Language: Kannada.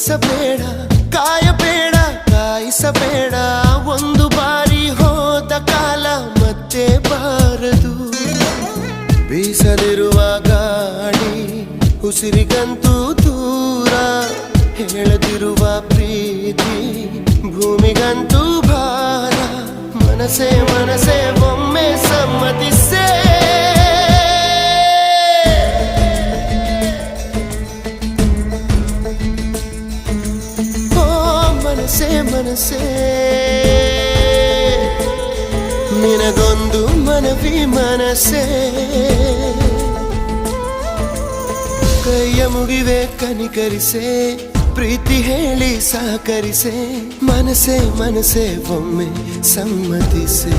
ಬಯಸಬೇಡ, ಕಾಯಬೇಡ, ಕಾಯಿಸಬೇಡ. ಒಂದು ಬಾರಿ ಹೋದ ಕಾಲ ಮತ್ತೆ ಬಾರದು. ಬೀಸದಿರುವ ಗಾಳಿ ಉಸಿರಿಗಂತೂ ದೂರ, ಹೇಳದಿರುವ ಪ್ರೀತಿ ಭೂಮಿಗಂತೂ ಭಾರ. ಮನಸೇ ಮನಸೇ ಒಮ್ಮೆ ಸಮ್ಮತಿಸೇ. ಮನಸೇ ಮನಸೇ ನಿನಗೊಂದು ಮನವಿ ಮನಸೇ. ಕೈಯ ಮುಗಿವೆ ಕನಿಕರಿಸೆ, ಪ್ರೀತಿ ಹೇಳಿ ಸಹಕರಿಸೆ. ಮನಸೇ ಮನಸೇ ಒಮ್ಮೆ ಸಮ್ಮತಿಸೆ.